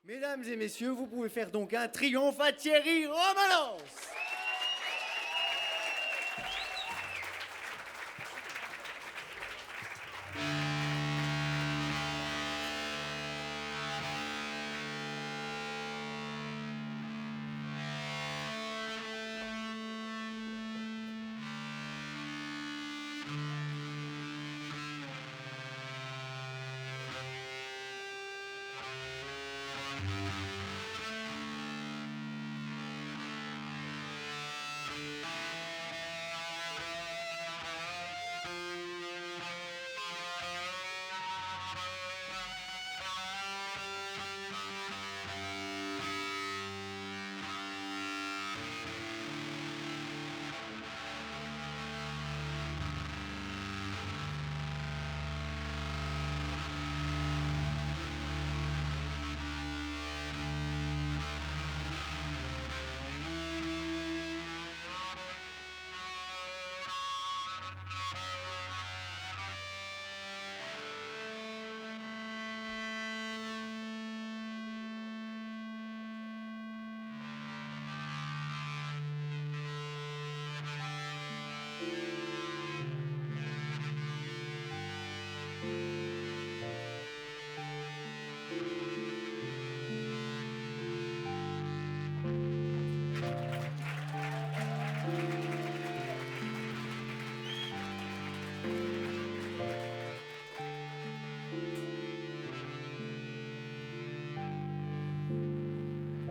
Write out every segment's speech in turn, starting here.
Mesdames et messieurs, vous pouvez faire donc un triomphe à Thierry Romanens.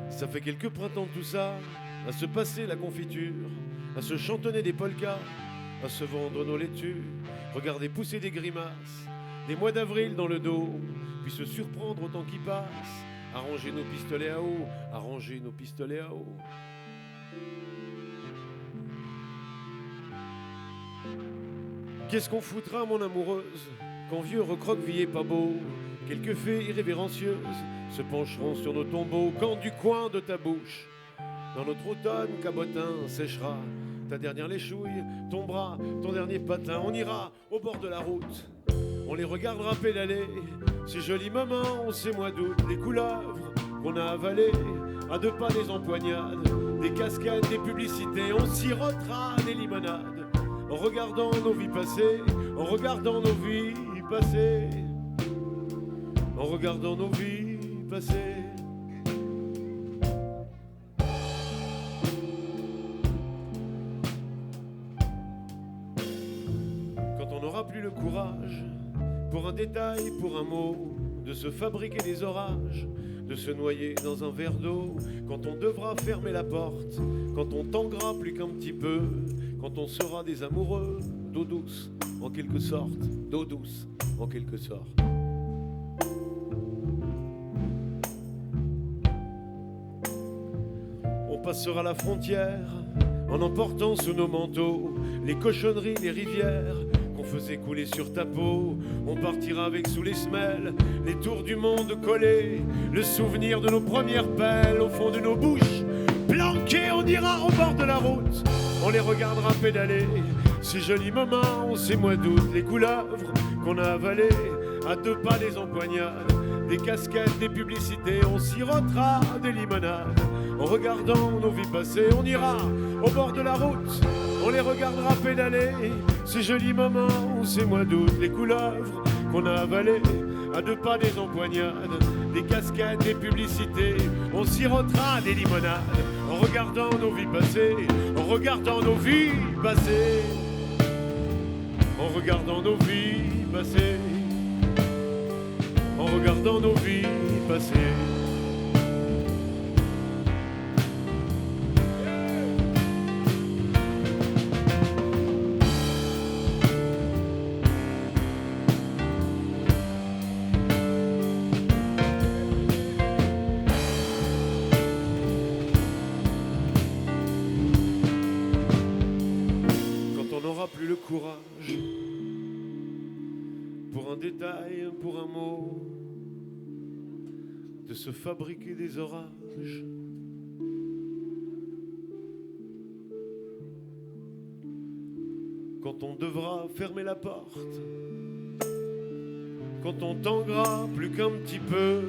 Ça fait quelques printemps tout ça, à se passer la confiture, à se chantonner des polkas, à se vendre nos laitues, regarder pousser des grimaces, des mois d'avril dans le dos, puis se surprendre au temps qui passe, arranger nos pistolets à eau, arranger nos pistolets à eau. Qu'est-ce qu'on foutra, mon amoureuse, quand vieux recroquevillé pas beau, quelques fées irrévérencieuses se pencheront sur nos tombeaux, quand du coin de ta bouche, dans notre automne cabotin séchera ta dernière léchouille, ton bras, ton dernier patin. On ira au bord de la route, on les regardera pédaler, ces jolis moments, ces mois d'août, les couleuvres qu'on a avalées, à deux pas des empoignades, des cascades, des publicités, on sirotera des limonades, en regardant nos vies passées, en regardant nos vies passées, en regardant nos vies passées. Quand on n'aura plus le courage, pour un détail, pour un mot, de se fabriquer des orages, de se noyer dans un verre d'eau, quand on devra fermer la porte, quand on tanguera plus qu'un petit peu, quand on sera des amoureux d'eau douce, en quelque sorte, d'eau douce, en quelque sorte. On passera la frontière en emportant sous nos manteaux les cochonneries, les rivières qu'on faisait couler sur ta peau. On partira avec sous les semelles les tours du monde collés, le souvenir de nos premières pelles au fond de nos bouches planquées. On ira au bord de la route, on les regardera pédaler, ces jolis moments, ces mois d'août, les couleuvres qu'on a avalées, à deux pas des empoignades, des casquettes, des publicités, on sirotera des limonades, en regardant nos vies passées. On ira au bord de la route, on les regardera pédaler, ces jolis moments, ces mois d'août, les couleuvres qu'on a avalées, à deux pas des empoignades, des casquettes, des publicités, on sirotera des limonades, en regardant nos vies passées, en regardant nos vies passées, en regardant nos vies passées, en regardant nos vies passées. Plus le courage, pour un détail, pour un mot, de se fabriquer des orages. Quand on devra fermer la porte, quand on tanguera plus qu'un petit peu,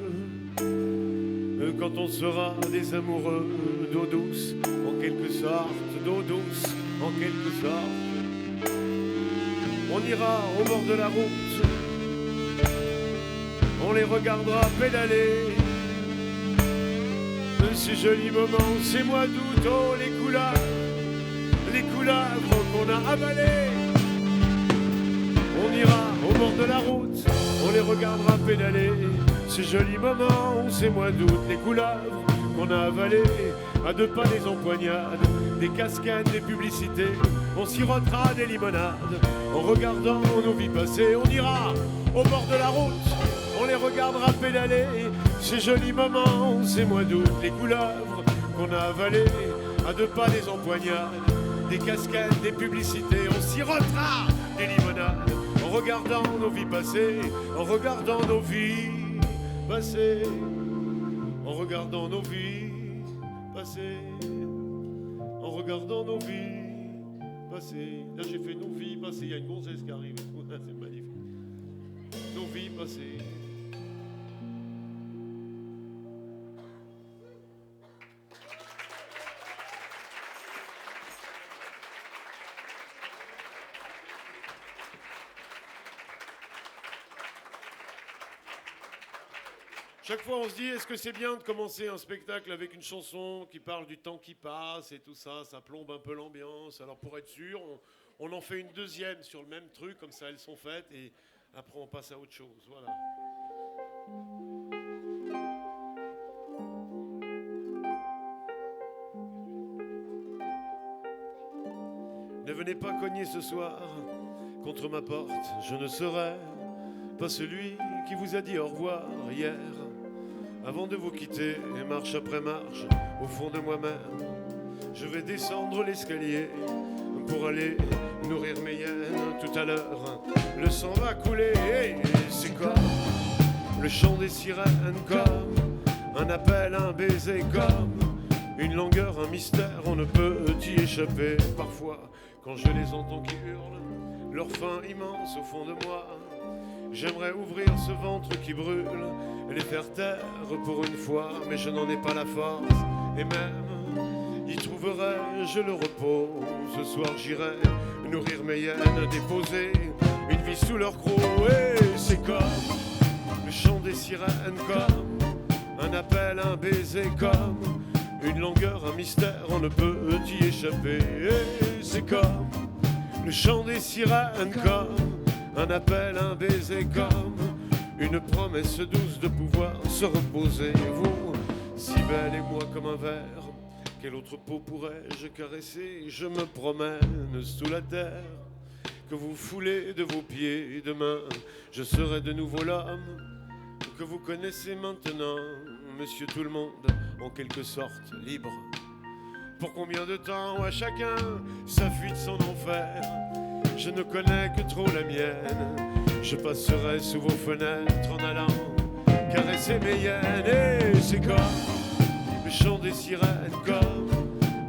quand on sera des amoureux d'eau douce, en quelque sorte, d'eau douce, en quelque sorte. On ira au bord de la route, on les regardera pédaler. Ces jolis moments, ces mois d'août, oh les couleuvres qu'on a avalées. On ira au bord de la route, on les regardera pédaler. Ces jolis moments, ces mois d'août, les couleuvres qu'on a avalées. À deux pas des empoignades, des cascades, des publicités. On sirotera des limonades en regardant nos vies passées. On ira au bord de la route, on les regardera pédaler. Ces jolis moments, ces mois d'août, les couleuvres qu'on a avalées. À deux pas des empoignades, des cascades, des publicités. On sirotera des limonades en regardant nos vies passées, en regardant nos vies passées, en regardant nos vies passées, en regardant nos vies passées. Là j'ai fait nos vies passées, il y a une gonzesse qui arrive, c'est magnifique. Nos vies passées. Chaque fois, on se dit, est-ce que c'est bien de commencer un spectacle avec une chanson qui parle du temps qui passe et tout ça, ça plombe un peu l'ambiance. Alors pour être sûr, on en fait une deuxième sur le même truc, comme ça elles sont faites, et après on passe à autre chose. Voilà. Ne venez pas cogner ce soir contre ma porte, je ne serai pas celui qui vous a dit au revoir hier. Avant de vous quitter, marche après marche, au fond de moi-même, je vais descendre l'escalier pour aller nourrir mes hyènes. Tout à l'heure, le sang va couler et c'est comme le chant des sirènes, comme un appel, un baiser, comme une langueur, un mystère, on ne peut y échapper. Parfois, quand je les entends qui hurlent, leur faim immense au fond de moi, j'aimerais ouvrir ce ventre qui brûle et les faire taire pour une fois, mais je n'en ai pas la force. Et même, y trouverai-je le repos. Ce soir j'irai nourrir mes hyènes, déposer une vie sous leur croc. Et c'est comme le chant des sirènes, comme un appel, un baiser, comme une langueur, un mystère, on ne peut y échapper. Et c'est comme le chant des sirènes, comme un appel, un baiser, comme une promesse douce de pouvoir se reposer. Vous, si belle et moi comme un verre, quelle autre peau pourrais-je caresser? Je me promène sous la terre que vous foulez de vos pieds. Demain, je serai de nouveau l'homme que vous connaissez maintenant, monsieur tout le monde, en quelque sorte libre. Pour combien de temps? À chacun sa fuite, son enfer. Je ne connais que trop la mienne. Je passerai sous vos fenêtres en allant caresser mes hyènes. Et c'est comme le chant des sirènes, comme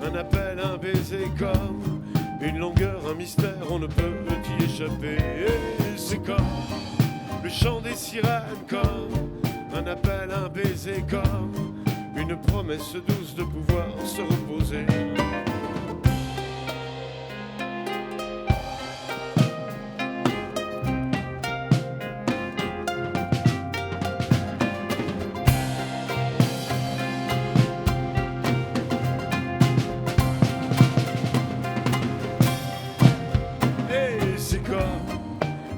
un appel, un baiser, comme une longueur, un mystère, on ne peut y échapper. Et c'est comme le chant des sirènes, comme un appel, un baiser, comme une promesse douce de pouvoir se reposer.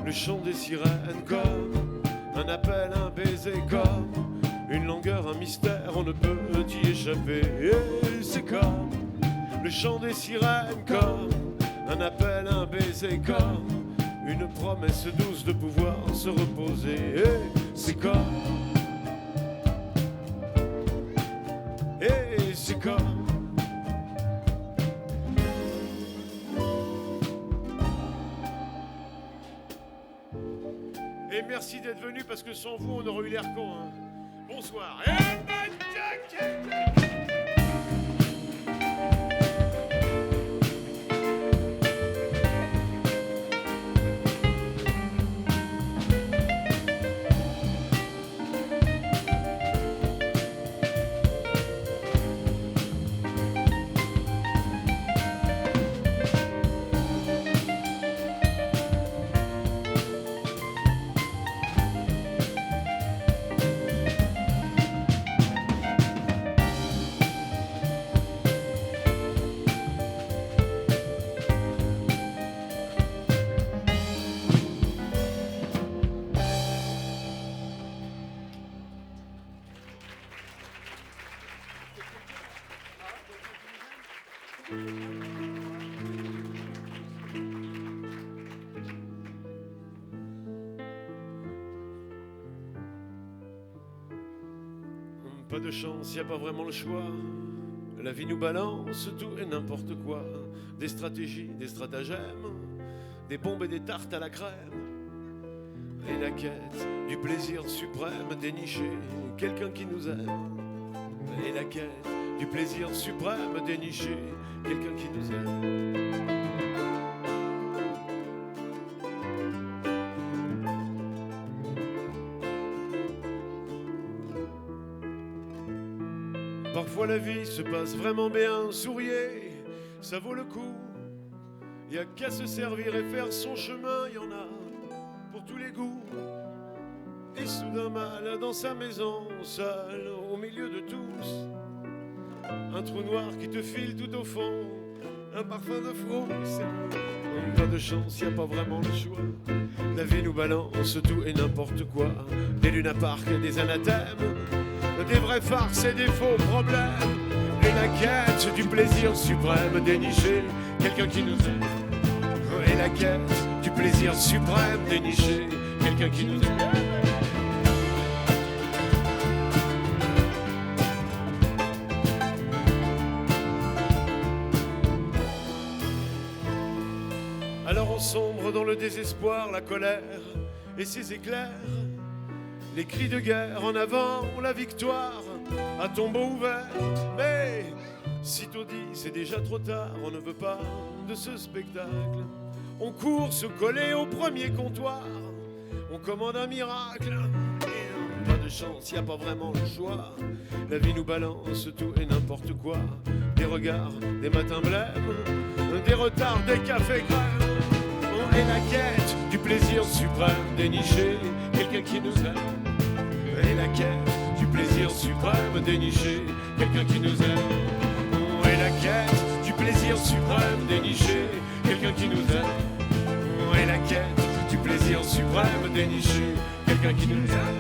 Le chant des sirènes, comme un appel, un baiser, comme une longueur, un mystère, on ne peut y échapper. Et c'est comme le chant des sirènes, comme un appel, un baiser, comme une promesse douce de pouvoir se reposer. Et c'est comme, et c'est comme. Et merci d'être venu parce que sans vous on aurait eu l'air con. Hein. Bonsoir. Pas de chance, y a pas vraiment le choix. La vie nous balance tout et n'importe quoi. Des stratégies, des stratagèmes, des bombes et des tartes à la crème. Et la quête du plaisir suprême, dénicher quelqu'un qui nous aime. Et la quête du plaisir suprême, dénicher quelqu'un qui nous aime. Parfois la vie se passe vraiment bien, souriez, ça vaut le coup. Y a qu'à se servir et faire son chemin, y en a pour tous les goûts. Et soudain mal dans sa maison, seul au milieu de tous, un trou noir qui te file tout au fond, un parfum de frousse. Pas de chance, y a pas vraiment le choix. La vie nous balance tout et n'importe quoi. Des lunaparks et des anathèmes, des vraies farces et des faux problèmes. Et la quête du plaisir suprême, dénicher quelqu'un qui nous aime. Et la quête du plaisir suprême, dénicher quelqu'un qui nous aime. Alors on sombre dans le désespoir, la colère et ses éclairs. Les cris de guerre en avant, la victoire à tombeau ouvert. Mais sitôt dit, c'est déjà trop tard, on ne veut pas de ce spectacle. On court se coller au premier comptoir, on commande un miracle. Et pas de chance, y a pas vraiment le choix. La vie nous balance tout et n'importe quoi. Des regards, des matins blêmes, des retards, des cafés crèmes. Et la quête du plaisir suprême, dénicher quelqu'un qui nous aime. Et la quête du plaisir suprême, dénicher quelqu'un qui nous aime. Et la quête du plaisir suprême, dénicher quelqu'un qui nous aime. Et la quête du plaisir suprême, dénicher quelqu'un qui nous aime.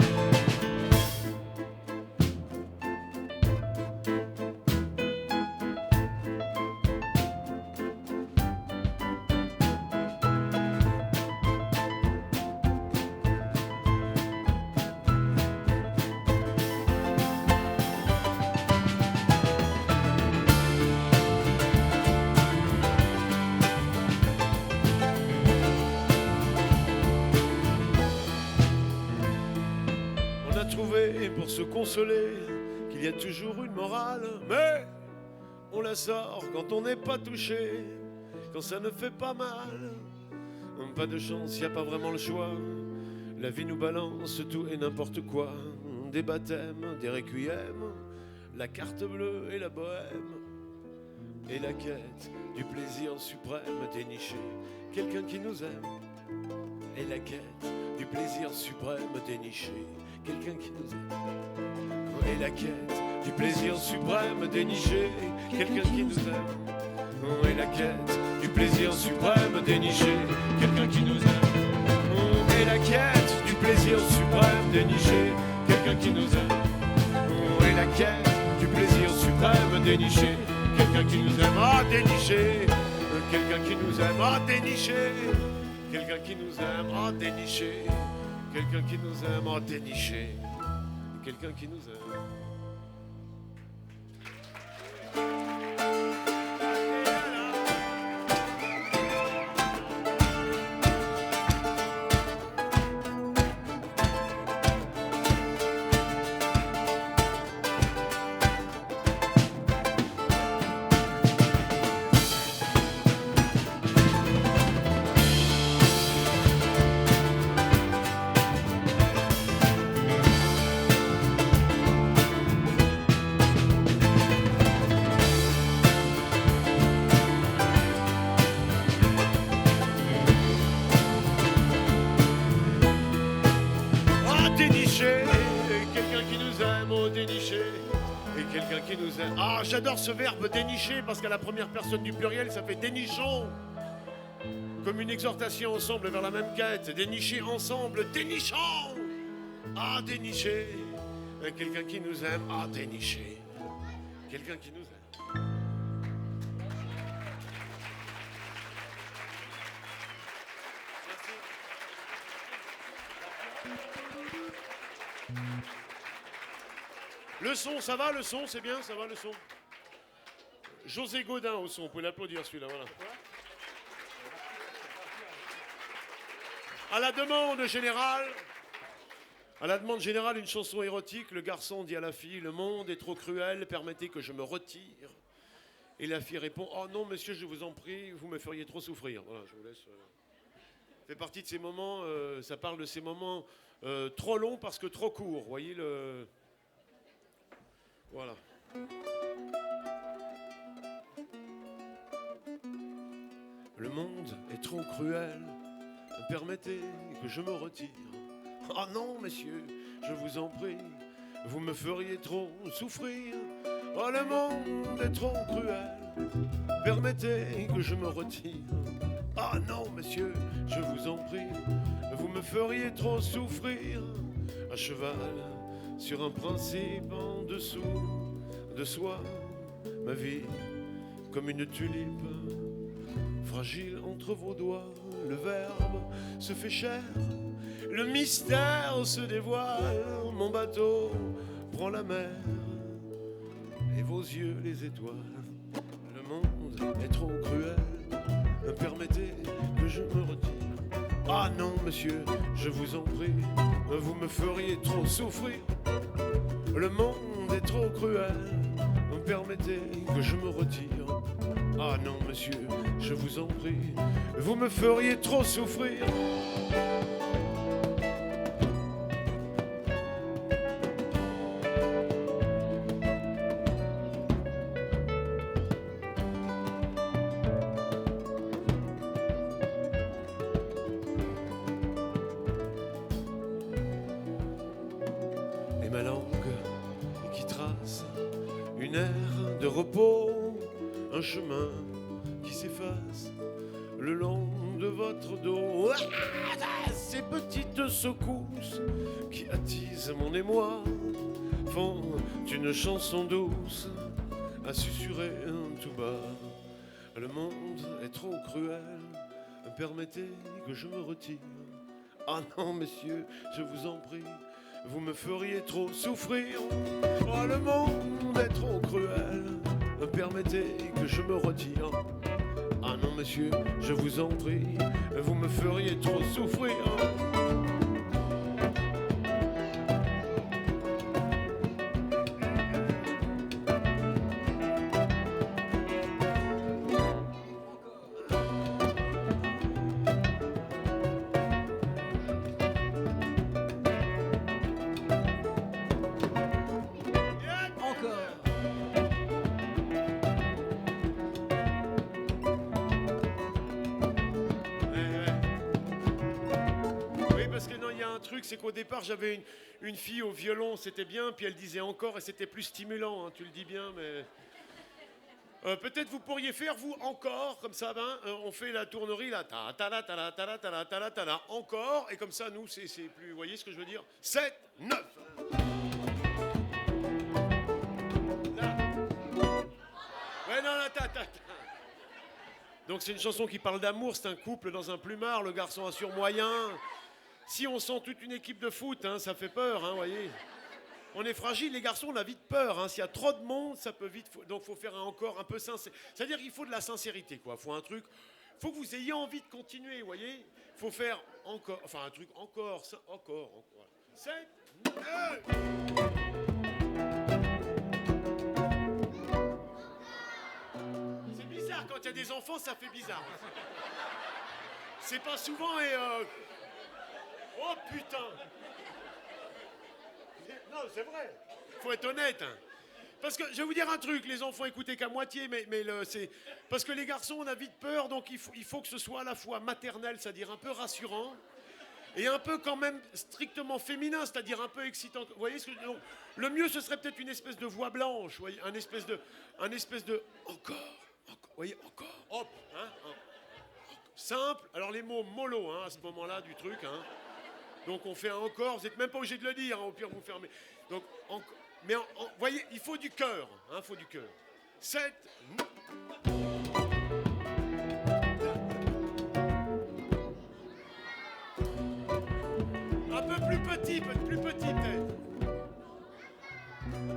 Pour se consoler qu'il y a toujours une morale, mais on la sort quand on n'est pas touché, quand ça ne fait pas mal. Pas de chance, y a pas vraiment le choix. La vie nous balance tout et n'importe quoi. Des baptêmes, des requiems, la carte bleue et la bohème. Et la quête du plaisir suprême, dénicher quelqu'un qui nous aime. Et la quête du plaisir suprême, dénicher quelqu'un qui nous aime. Et la quête du plaisir suprême, dénicher quelqu'un qui nous aime. Et la quête du plaisir suprême, dénicher quelqu'un qui nous aime. Et la quête du plaisir suprême, dénicher quelqu'un qui nous aime. Et la quête du plaisir suprême, dénicher quelqu'un qui nous aime. Ah, dénicher quelqu'un qui nous aime. Ah, dénicher quelqu'un qui nous aime. Ah, dénicher quelqu'un qui nous aime. Ah, dénicher quelqu'un qui nous aime. Ah, j'adore ce verbe dénicher parce qu'à la première personne du pluriel, ça fait dénichons. Comme une exhortation ensemble vers la même quête. Dénicher ensemble, dénichons. Ah, dénicher. Quelqu'un qui nous aime. Ah, dénicher. Quelqu'un qui nous aime. Le son, ça va, le son, c'est bien, ça va, le son. José Godin au son, vous pouvez l'applaudir celui-là, voilà. À la demande générale, une chanson érotique. Le garçon dit à la fille, le monde est trop cruel, permettez que je me retire. Et la fille répond, oh non monsieur, je vous en prie, vous me feriez trop souffrir. Voilà, je vous laisse. Ça fait partie de ces moments, ça parle de ces moments trop longs parce que trop courts. Vous voyez le... Voilà. Le monde est trop cruel, permettez que je me retire. Ah non, messieurs, je vous en prie, vous me feriez trop souffrir. Oh, le monde est trop cruel, permettez que je me retire. Ah non, monsieur, je vous en prie, vous me feriez trop souffrir. À cheval, sur un principe en dessous de soi, ma vie comme une tulipe, fragile entre vos doigts, le verbe se fait chair, le mystère se dévoile, mon bateau prend la mer, et vos yeux les étoiles. Le monde est trop cruel, permettez que je me retire. Ah non, monsieur, je vous en prie, vous me feriez trop souffrir. Le monde est trop cruel, permettez que je me retire. Ah non, monsieur, je vous en prie, vous me feriez trop souffrir. Et ma langue qui trace une ère de repos, un chemin qui s'efface le long de votre dos. Ah, ces petites secousses qui attisent mon émoi font une chanson douce à susurrer tout bas. Le monde est trop cruel, permettez que je me retire. Ah non, messieurs, je vous en prie, vous me feriez trop souffrir. Oh, le monde est trop cruel, permettez que je me retire. Ah non, monsieur, je vous en prie, vous me feriez trop souffrir. C'est qu'au départ j'avais une fille au violon, c'était bien, puis elle disait encore et c'était plus stimulant, hein, tu le dis bien, mais peut-être vous pourriez faire vous encore comme ça, ben on fait la tournerie là, ta ta la ta la ta la ta la ta la ta la, encore, et comme ça nous c'est plus, vous voyez ce que je veux dire, 7, 9. Là. Ouais non là ta. Donc c'est une chanson qui parle d'amour, c'est un couple dans un plumard, le garçon a surmoyen. Si on sent toute une équipe de foot, hein, ça fait peur, hein, voyez. On est fragile, les garçons, on a vite peur. Hein. S'il y a trop de monde, ça peut vite... Donc, il faut faire encore un peu sincère. C'est-à-dire qu'il faut de la sincérité, quoi. Il faut un truc... Il faut que vous ayez envie de continuer, vous voyez. Il faut faire encore... Enfin, un truc encore, ça, encore. 7, 9... C'est bizarre, quand il y a des enfants, ça fait bizarre. C'est pas souvent et... Oh putain! Non, c'est vrai. Faut être honnête. Hein. Parce que je vais vous dire un truc, les enfants écoutez qu'à moitié, mais c'est parce que les garçons on a vite peur, donc il faut que ce soit à la fois maternel, c'est-à-dire un peu rassurant, et un peu quand même strictement féminin, c'est-à-dire un peu excitant. Vous voyez ce que donc, le mieux ce serait peut-être une espèce de voix blanche, vous voyez, un espèce de encore, vous voyez, encore, hop, hein, simple. Alors les mots mollo, hein, à ce moment-là du truc, hein. Donc on fait un encore, vous n'êtes même pas obligé de le dire, hein, au pire vous fermez. Donc, mais vous voyez, il faut du cœur, hein, il faut du cœur. 7, 9. Un peu plus petit peut-être.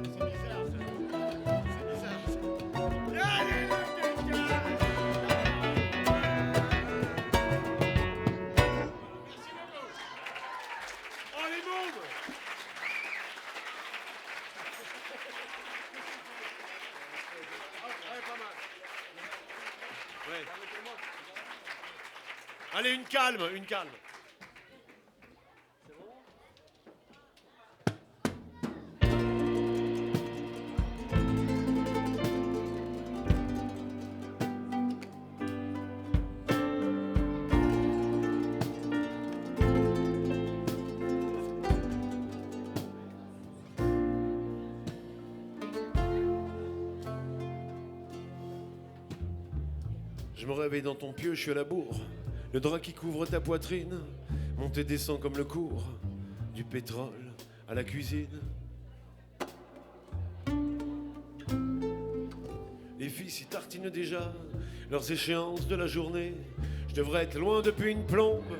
C'est bizarre ça. C'est bizarre ça. Allez, là, quelqu'un. Merci beaucoup. Oh, les bombes. Ouais, pas mal. Ouais. Allez, une calme, une calme. Je me réveille dans ton pieu, je suis à la bourre. Le drap qui couvre ta poitrine monte et descend comme le cours du pétrole à la cuisine. Les filles s'y tartinent déjà leurs échéances de la journée. Je devrais être loin depuis une plombe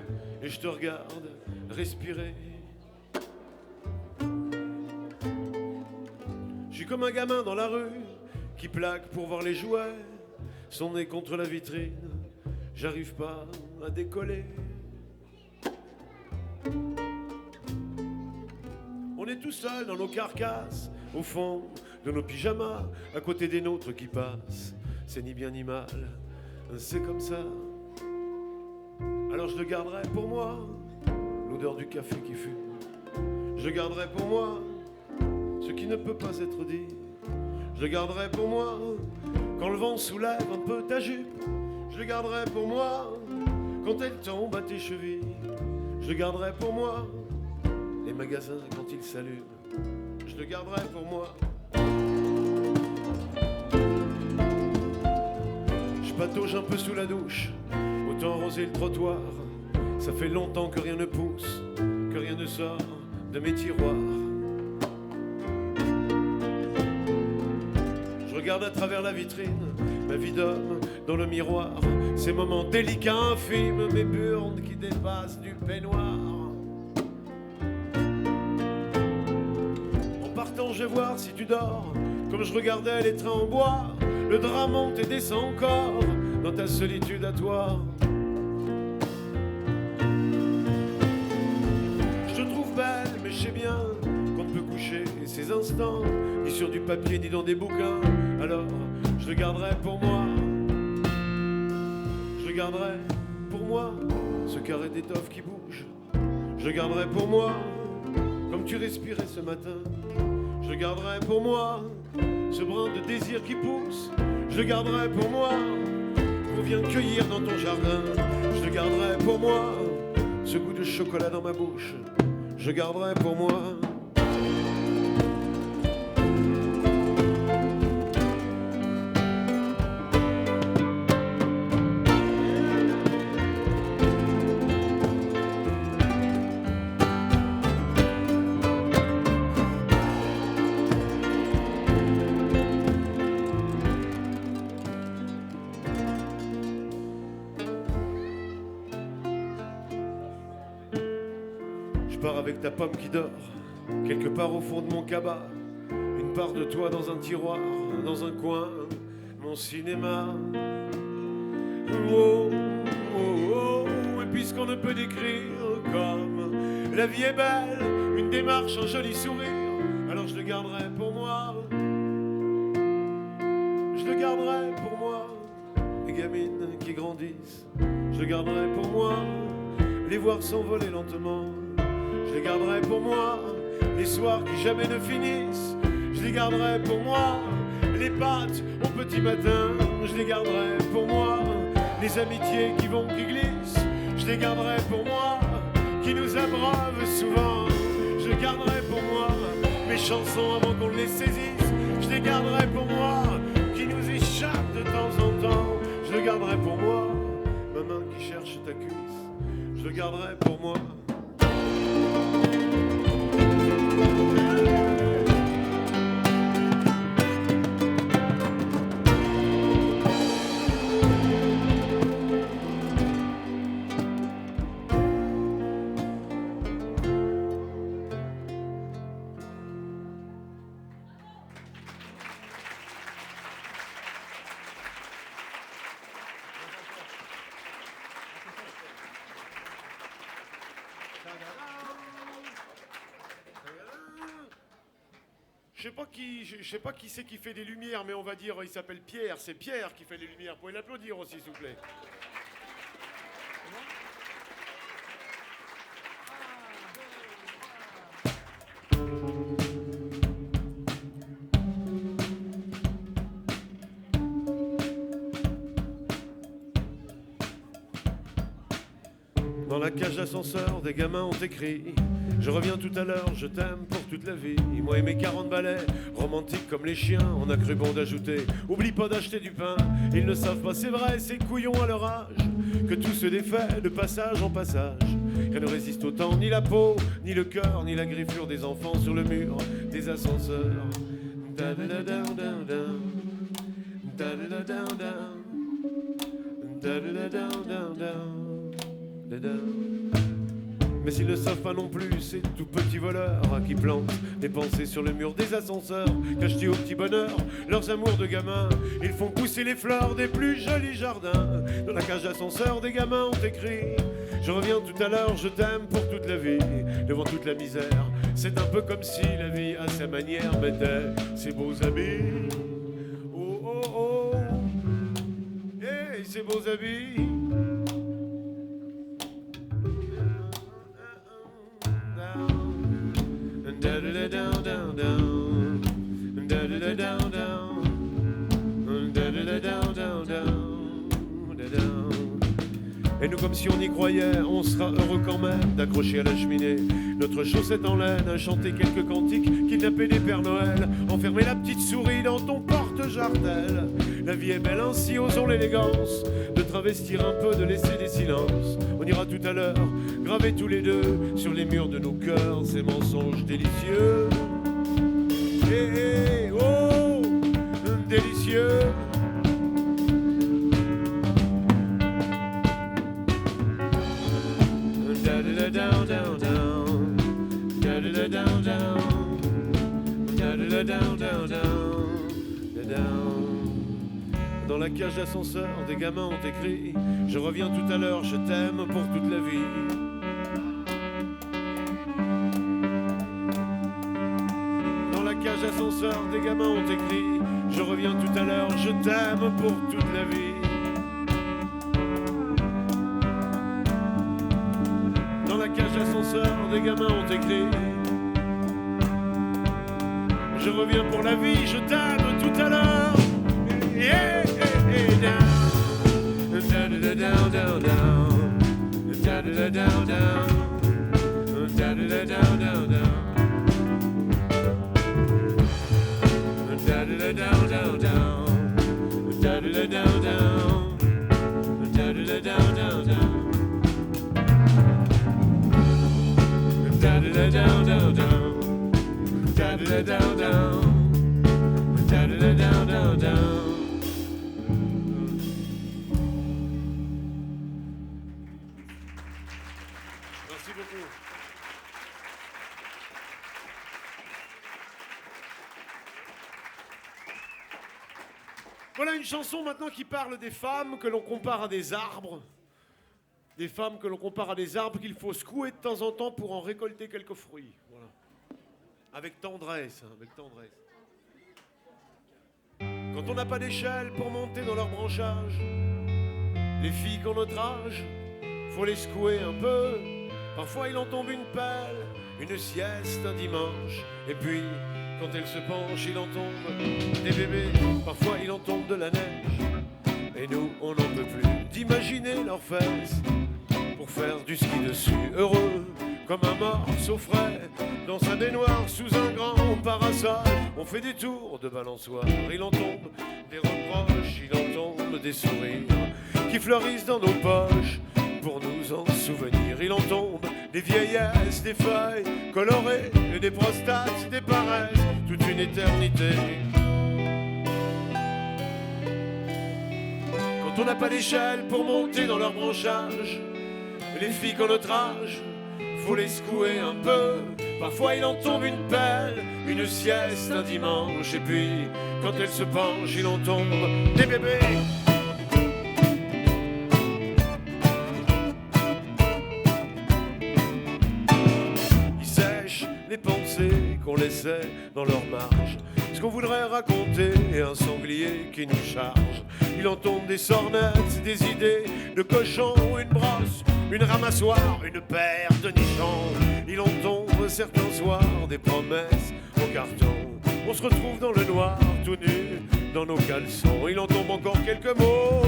et je te regarde respirer. Je suis comme un gamin dans la rue qui plaque pour voir les jouets. Son nez contre la vitrine, j'arrive pas à décoller. On est tout seul dans nos carcasses, au fond de nos pyjamas, à côté des nôtres qui passent. C'est ni bien ni mal, c'est comme ça. Alors je le garderai pour moi, l'odeur du café qui fume. Je le garderai pour moi, ce qui ne peut pas être dit. Je le garderai pour moi, quand le vent soulève un peu ta jupe. Je le garderai pour moi, quand elle tombe à tes chevilles. Je le garderai pour moi, les magasins quand ils s'allument. Je le garderai pour moi. Je patauge un peu sous la douche, autant arroser le trottoir. Ça fait longtemps que rien ne pousse, que rien ne sort de mes tiroirs. Je regarde à travers la vitrine, ma vie d'homme dans le miroir. Ces moments délicats, infimes, mes burnes qui dépassent du peignoir. En partant, je vais voir si tu dors, comme je regardais les trains en bois. Le drap monte et descend encore dans ta solitude à toi. Je te trouve belle, mais je sais bien qu'on ne peut coucher ces instants ni sur du papier ni dans des bouquins. Alors je le garderai pour moi. Je le garderai pour moi, ce carré d'étoffe qui bouge. Je le garderai pour moi, comme tu respirais ce matin. Je le garderai pour moi, ce brin de désir qui pousse. Je le garderai pour moi, qu'on vient de cueillir dans ton jardin. Je le garderai pour moi, ce goût de chocolat dans ma bouche. Je le garderai pour moi. Avec ta pomme qui dort, quelque part au fond de mon cabas. Une part de toi dans un tiroir, dans un coin, mon cinéma. Oh, oh, oh, et puisqu'on ne peut décrire comme la vie est belle, une démarche, un joli sourire, alors je le garderai pour moi. Je le garderai pour moi, les gamines qui grandissent. Je le garderai pour moi, les voir s'envoler lentement. Je les garderai pour moi, les soirs qui jamais ne finissent. Je les garderai pour moi, les pâtes au petit matin. Je les garderai pour moi, les amitiés qui vont, qui glissent. Je les garderai pour moi, qui nous abreuvent souvent. Je les garderai pour moi, mes chansons avant qu'on les saisisse. Je les garderai pour moi, qui nous échappent de temps en temps. Je le garderai pour moi, ma main qui cherche ta cuisse. Je le garderai pour moi. Je sais pas qui c'est qui fait des lumières, mais on va dire, il s'appelle Pierre. C'est Pierre qui fait les lumières. Vous pouvez l'applaudir aussi, s'il vous plaît. Dans la cage d'ascenseur, des gamins ont écrit: je reviens tout à l'heure, je t'aime pour toute la vie. Moi et mes 40 balais, romantiques comme les chiens, on a cru bon d'ajouter: oublie pas d'acheter du pain. Ils ne savent pas, c'est vrai, ces couillons à leur âge, que tout se défait de passage en passage. Rien ne résiste au temps, ni la peau, ni le cœur, ni la griffure des enfants sur le mur des ascenseurs. Mais s'ils ne savent pas non plus, ces tout petits voleurs qui plantent des pensées sur le mur des ascenseurs, cachetés au petit bonheur, leurs amours de gamins. Ils font pousser les fleurs des plus jolis jardins. Dans la cage d'ascenseur, des gamins ont écrit: je reviens tout à l'heure, je t'aime pour toute la vie. Devant toute la misère, c'est un peu comme si la vie à sa manière mettait ses beaux habits. Oh oh oh, hey, ses beaux habits. Et nous, comme si on y croyait, on sera heureux quand même d'accrocher à la cheminée notre chaussette en laine, chanter quelques cantiques, kidnapper des Pères Noël, enfermer la petite souris dans ton porte-jartel. La vie est belle ainsi, osons l'élégance de travestir un peu, de laisser des silences. On ira tout à l'heure graver tous les deux sur les murs de nos cœurs ces mensonges délicieux. Eh, oh, délicieux. Dans la cage d'ascenseur, des gamins ont écrit: je reviens tout à l'heure, je t'aime pour toute la vie. Dans la cage d'ascenseur, des gamins ont écrit: je reviens tout à l'heure, je t'aime pour toute la vie. Dans la cage d'ascenseur, des gamins ont écrit: je reviens pour la vie, je t'aime tout à l'heure. Yeah, yeah, down, down, down, down, down, down, down, down, down, down, down, down, down, down. Merci beaucoup. Voilà une chanson maintenant qui parle des femmes que l'on compare à des arbres. Des femmes que l'on compare à des arbres qu'il faut secouer de temps en temps pour en récolter quelques fruits. Voilà. Avec tendresse, hein, avec tendresse. Quand on n'a pas d'échelle pour monter dans leur branchage, les filles qui ont notre âge, faut les secouer un peu. Parfois il en tombe une pelle, une sieste un dimanche. Et puis, quand elle se penche, il en tombe des bébés. Parfois il en tombe de la neige. Et nous, on n'en peut plus d'imaginer leurs fesses pour faire du ski dessus. Heureux comme un morceau frais dans sa baignoire sous un grand parasol. On fait des tours de balançoire. Il en tombe des reproches, il en tombe des sourires qui fleurissent dans nos poches pour nous en souvenir. Il en tombe des vieillesses, des feuilles colorées, et des prostates, des paresses, toute une éternité. Quand on n'a pas d'échelle pour monter dans leur branchage, les filles qui ont notre âge, faut les secouer un peu. Parfois il en tombe une pelle, une sieste un dimanche. Et puis quand elle se penche, il en tombe des bébés. Ils sèchent les pensées qu'on qu'on laissait dans leur marge. Ce qu'on voudrait raconter et un sanglier qui nous charge. Il en tombe des sornettes, des idées de cochon, une brosse, une ramassoire, une paire de nichons. Il en tombe certains soirs des promesses au carton. On se retrouve dans le noir, tout nu, dans nos caleçons. Il en tombe encore quelques mots.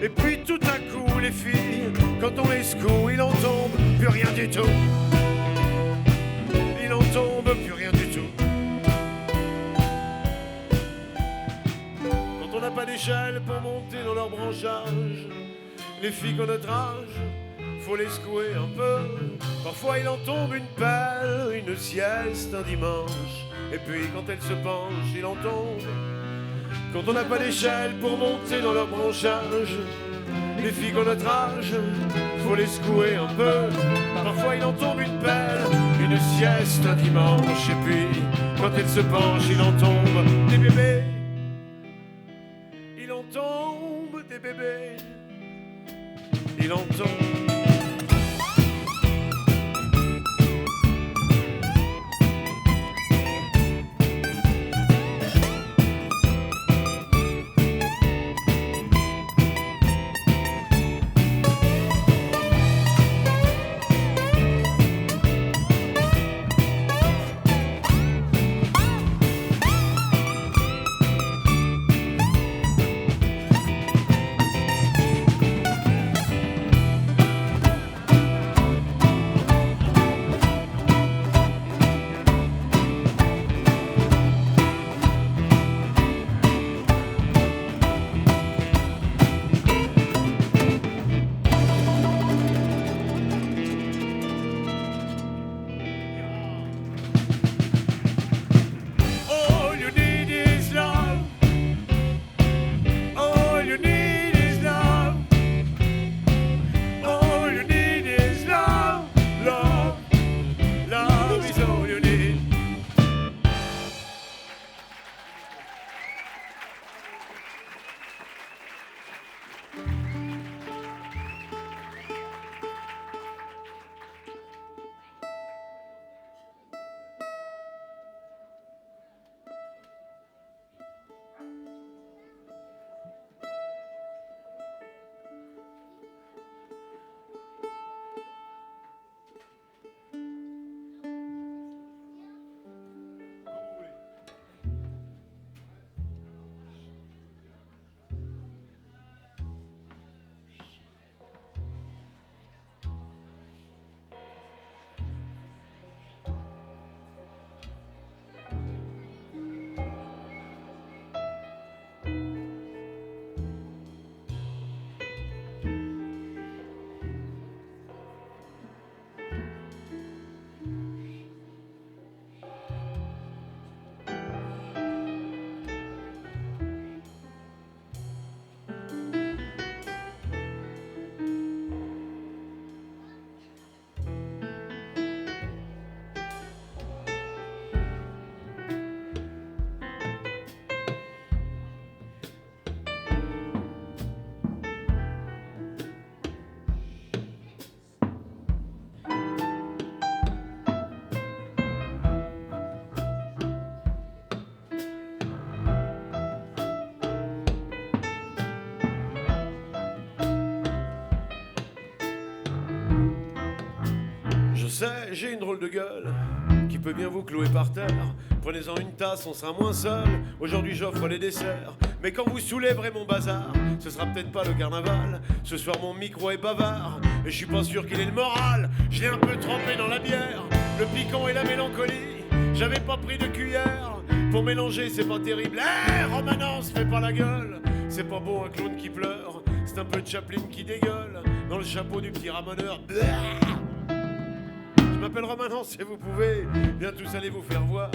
Et puis tout à coup, les filles, quand on les secoue, il en tombe plus rien du tout. Il en tombe plus rien du tout. Quand on n'a pas d'échelle pour monter dans leur branchage, les filles qu'on notre âge, faut les secouer un peu. Parfois il en tombe une pelle, une sieste un dimanche. Et puis quand elle se penche, il en tombe. Quand on n'a pas d'échelle pour monter dans leur branchage, les filles qu'on notre âge, faut les secouer un peu. Parfois il en tombe une pelle, une sieste un dimanche. Et puis quand elle se penche, il en tombe des bébés. Il en tombe des bébés. Il en tombe. J'ai une drôle de gueule qui peut bien vous clouer par terre. Prenez-en une tasse, on sera moins seul. Aujourd'hui j'offre les desserts, mais quand vous soulèverez mon bazar, ce sera peut-être pas le carnaval. Ce soir mon micro est bavard, et je suis pas sûr qu'il ait le moral. Je l'ai un peu trempé dans la bière, le piquant et la mélancolie. J'avais pas pris de cuillère, pour mélanger c'est pas terrible. Romanence, fais pas la gueule. C'est pas beau un clown qui pleure, c'est un peu de Chaplin qui dégueule dans le chapeau du petit ramoneur. Je m'appelle Romanence et vous pouvez bien tous aller vous faire voir.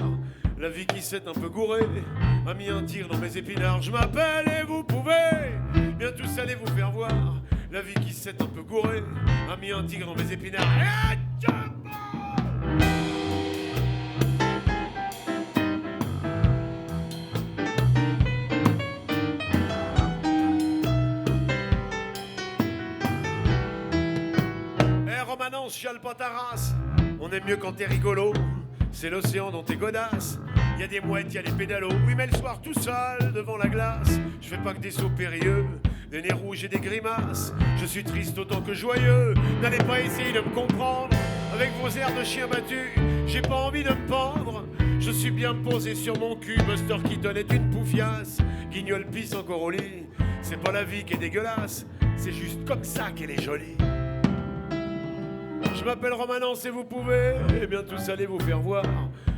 La vie qui s'est un peu gourée a mis un tir dans mes épinards. Je m'appelle et vous pouvez bien tous aller vous faire voir. La vie qui s'est un peu gourée a mis un tigre dans mes épinards. Romanence, chiale pas ta race. On aime mieux quand t'es rigolo. c'est l'océan dans tes godasses. Y a des mouettes, y a des pédalos. Oui, mais le soir tout seul devant la glace, je fais pas que des sauts périlleux, des nez rouges et des grimaces. Je suis triste autant que joyeux. N'allez pas essayer de me comprendre avec vos airs de chien battu. J'ai pas envie de me pendre. Je suis bien posé sur mon cul. Buster Keaton est une poufiasse. Guignol pisse encore au lit. C'est pas la vie qui est dégueulasse, c'est juste comme ça qu'elle est jolie. Je m'appelle Romanence et vous pouvez, eh bien tous allez vous faire voir.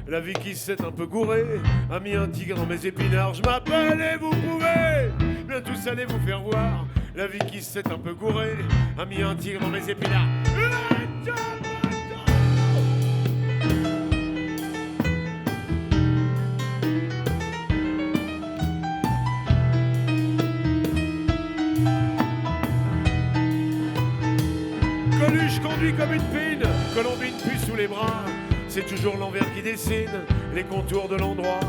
La vie qui s'est un peu gourée a mis un tigre dans mes épinards. Je m'appelle et vous pouvez, eh bien tous allez vous faire voir. La vie qui s'est un peu gourée a mis un tigre dans mes épinards. Coluche conduit comme une pine, Colombine pue sous les bras. C'est toujours l'envers qui dessine les contours de l'endroit.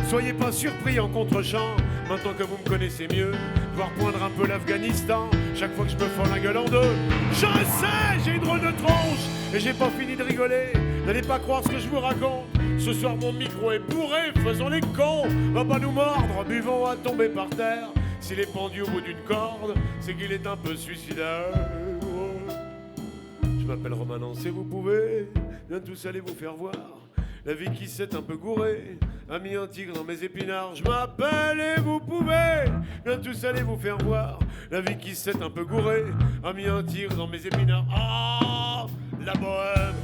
Soyez pas surpris en contre-champ, maintenant que vous me connaissez mieux, voir poindre un peu l'Afghanistan chaque fois que je me fends la gueule en deux. Je sais, j'ai une drôle de tronche et j'ai pas fini de rigoler. N'allez pas croire ce que je vous raconte. Ce soir mon micro est bourré, faisons les cons. Va pas nous mordre, buvons à tomber par terre. S'il est pendu au bout d'une corde, c'est qu'il est un peu suicidaire. Je m'appelle Romanence et vous pouvez bien tous aller vous faire voir. La vie qui s'est un peu gourée a mis un tigre dans mes épinards. Je m'appelle et vous pouvez bien tous aller vous faire voir. La vie qui s'est un peu gourée a mis un tigre dans mes épinards. Ah, la bohème.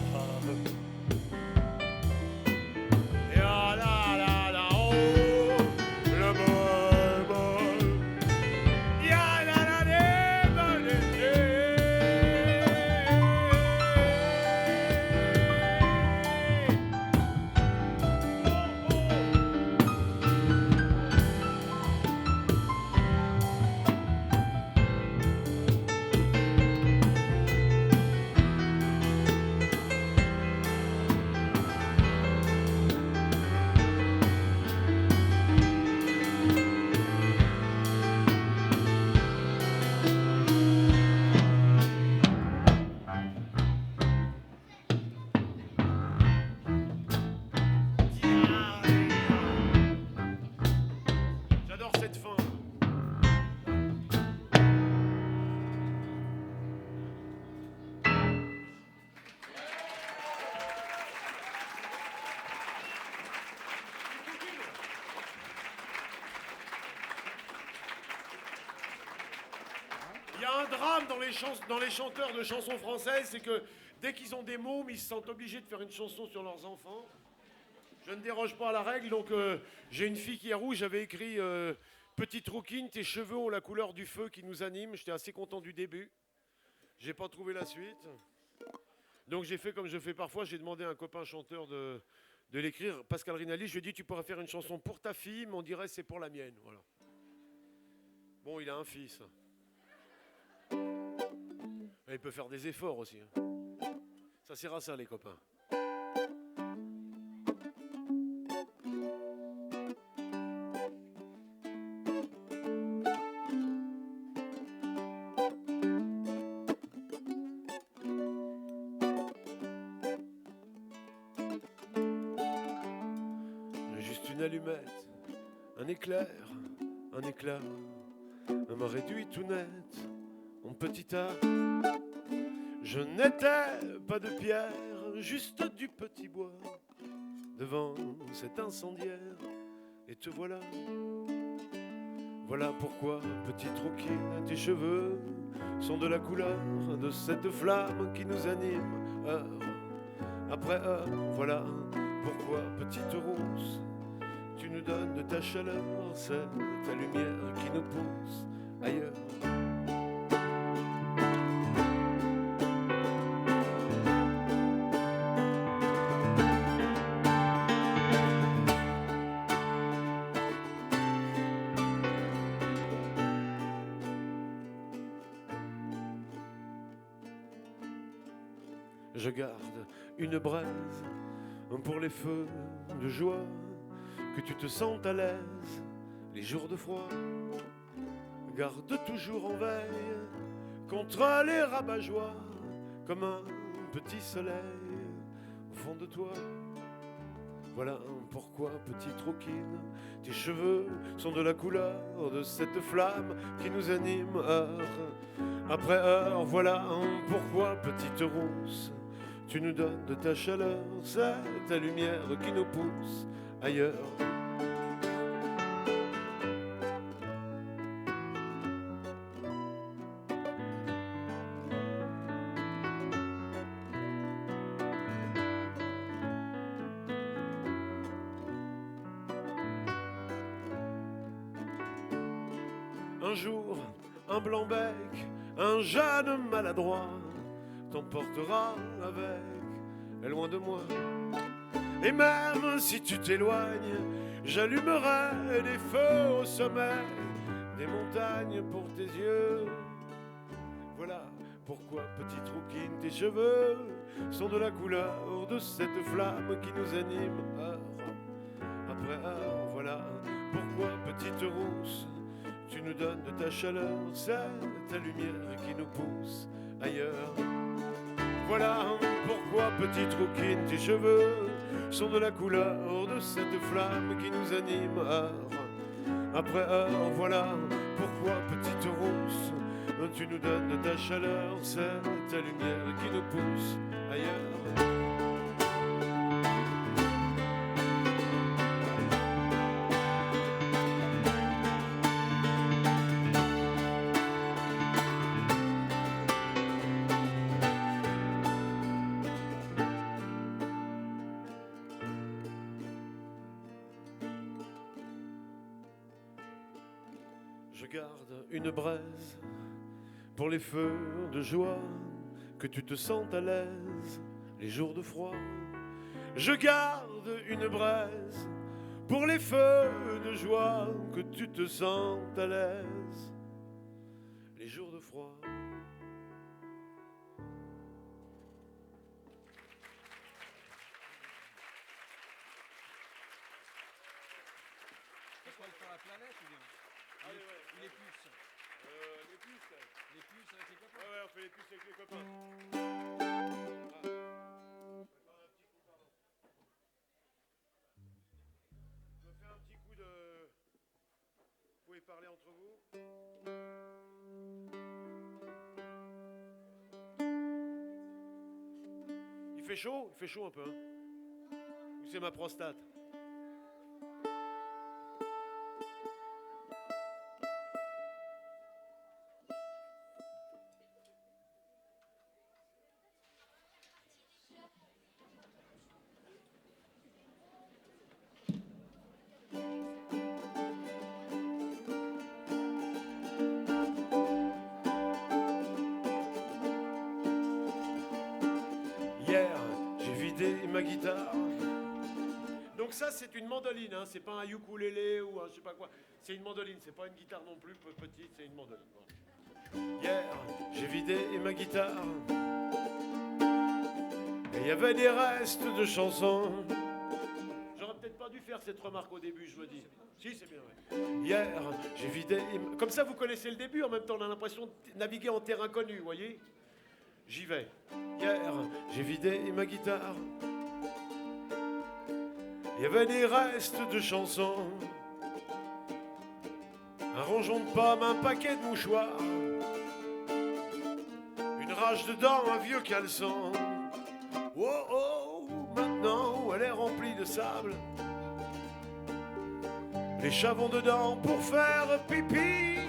Et ah là là là, oh, la bohème. Ya la la la la la. J'adore cette fin. Il y a un drame dans les chanteurs de chansons françaises, c'est que dès qu'ils ont des mômes, ils se sentent obligés de faire une chanson sur leurs enfants. Je ne déroge pas à la règle, donc j'ai une fille qui est rouge, j'avais écrit Petite rouquine, tes cheveux ont la couleur du feu qui nous anime. J'étais assez content du début. J'ai pas trouvé la suite. Donc j'ai fait comme je fais parfois, j'ai demandé à un copain chanteur de l'écrire, Pascal Rinaldi. Je lui ai dit, tu pourrais faire une chanson pour ta fille, mais on dirait c'est pour la mienne. Voilà. Bon, il a un fils. Il peut faire des efforts aussi. Ça sert à ça, les copains. Juste une allumette, un éclair, un éclat, m'a réduit tout net, mon petit art. Je n'étais pas de pierre, juste du petit bois, devant cet incendiaire, et te voilà. Voilà pourquoi, petite rouquine, tes cheveux sont de la couleur de cette flamme qui nous anime, heure après heure. Voilà pourquoi, petite rousse, tu nous donnes de ta chaleur, c'est ta lumière qui nous pousse ailleurs. Je garde une braise pour les feux de joie, que tu te sentes à l'aise les jours de froid. Garde toujours en veille contre les rabat-joie, comme un petit soleil au fond de toi. Voilà pourquoi, petite rouquine, tes cheveux sont de la couleur de cette flamme qui nous anime heure après heure. Voilà pourquoi, petite rousse, tu nous donnes de ta chaleur, c'est ta lumière qui nous pousse ailleurs. Un jour, un blanc-bec, un jeune maladroit t'emportera avec, loin de moi. Et même si tu t'éloignes, j'allumerai des feux au sommet des montagnes pour tes yeux. Voilà pourquoi, petite rouquine, tes cheveux sont de la couleur de cette flamme qui nous anime heure après heure. Voilà pourquoi, petite rousse, tu nous donnes de ta chaleur, c'est ta lumière qui nous pousse ailleurs. Voilà pourquoi, petite rouquine, tes cheveux sont de la couleur de cette flamme qui nous anime heure après heure. Voilà pourquoi, petite rousse, tu nous donnes de ta chaleur, c'est ta lumière qui nous pousse ailleurs. Je garde une braise pour les feux de joie, que tu te sentes à l'aise les jours de froid. Je garde une braise pour les feux de joie, que tu te sentes à l'aise les jours de froid. C'est quoi, sur la planète ou bien? Allez, ouais. Les puces. Les puces. Les puces avec les copains. Ouais, on fait les puces avec les copains. Je me fais un petit coup de... Vous pouvez parler entre vous. Il fait chaud un peu. Hein. Ou c'est ma prostate? Hier, j'ai vidé ma guitare. Donc ça, c'est une mandoline, hein. C'est pas un ukulélé ou un je sais pas quoi. C'est une mandoline, c'est pas une guitare non plus petite, c'est une mandoline. Hier, j'ai vidé ma guitare. Et il y avait des restes de chansons. J'aurais peut-être pas dû faire cette remarque au début, je me dis. Si, c'est bien, ouais. Hier, j'ai vidé... Comme ça, vous connaissez le début, en même temps, on a l'impression de naviguer en terre inconnue, vous voyez. J'y vais. Hier, j'ai vidé ma guitare. Il y avait des restes de chansons. Un rongeon de pommes, un paquet de mouchoirs. Une rage de dents, un vieux caleçon. Oh oh, maintenant elle est remplie de sable. Les chavons dedans pour faire pipi.